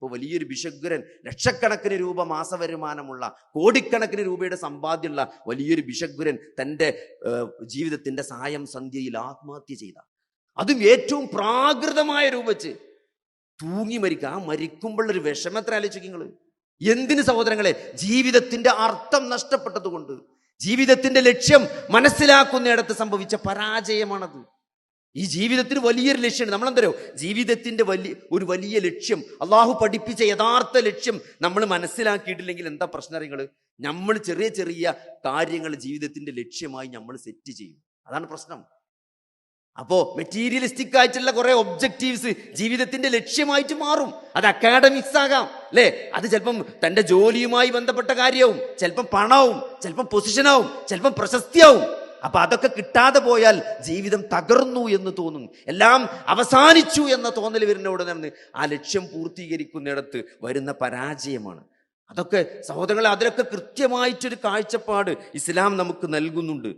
ഇപ്പോൾ വലിയൊരു ഭിഷഗ്വരൻ, ലക്ഷക്കണക്കിന് രൂപ മാസവരുമാനമുള്ള, കോടിക്കണക്കിന് രൂപയുടെ സമ്പാദ്യമുള്ള വലിയൊരു ഭിഷഗ്വരൻ തൻ്റെ ജീവിതത്തിൻ്റെ സായം സന്ധ്യയിൽ ആത്മഹത്യ ചെയ്ത, അതും ഏറ്റവും പ്രാകൃതമായ രൂപച്ച് തൂങ്ങി മരിക്കുക. ആ മരിക്കുമ്പോഴൊരു വിഷമത്ര ആലോചിക്കുക നിങ്ങൾ. എന്തിന് സഹോദരങ്ങളെ? ജീവിതത്തിന്റെ അർത്ഥം നഷ്ടപ്പെട്ടത് കൊണ്ട്, ജീവിതത്തിന്റെ ലക്ഷ്യം മനസ്സിലാക്കുന്നിടത്ത് സംഭവിച്ച പരാജയമാണത്. ഈ ജീവിതത്തിന് വലിയൊരു ലക്ഷ്യമുണ്ട്. നമ്മളെന്തരോ ജീവിതത്തിന്റെ വലിയ ലക്ഷ്യം, അള്ളാഹു പഠിപ്പിച്ച യഥാർത്ഥ ലക്ഷ്യം നമ്മൾ മനസ്സിലാക്കിയിട്ടില്ലെങ്കിൽ എന്താ പ്രശ്നം അറിയുങ്ങൾ? നമ്മൾ ചെറിയ ചെറിയ കാര്യങ്ങൾ ജീവിതത്തിന്റെ ലക്ഷ്യമായി നമ്മൾ സെറ്റ് ചെയ്യും. അതാണ് പ്രശ്നം. അപ്പോ മെറ്റീരിയലിസ്റ്റിക് ആയിട്ടുള്ള കുറെ ഒബ്ജക്റ്റീവ്സ് ജീവിതത്തിന്റെ ലക്ഷ്യമായിട്ട് മാറും. അത് അക്കാഡമിക്സ് ആകാം, അല്ലേ? അത് ചിലപ്പം തന്റെ ജോലിയുമായി ബന്ധപ്പെട്ട കാര്യവും, ചിലപ്പം പണവും, ചിലപ്പം പൊസിഷനാവും, ചിലപ്പം പ്രശസ്തിയാവും. അപ്പൊ അതൊക്കെ കിട്ടാതെ പോയാൽ ജീവിതം തകർന്നു എന്ന് തോന്നും, എല്ലാം അവസാനിച്ചു എന്ന തോന്നൽ വരുന്ന ഉടനെ ആ ലക്ഷ്യം പൂർത്തീകരിക്കുന്നിടത്ത് വരുന്ന പരാജയമാണ്. അതൊക്കെ സഹോദരങ്ങളെ, അതിലൊക്കെ കൃത്യമായിട്ടൊരു കാഴ്ചപ്പാട് ഇസ്ലാം നമുക്ക് നൽകുന്നുണ്ട്.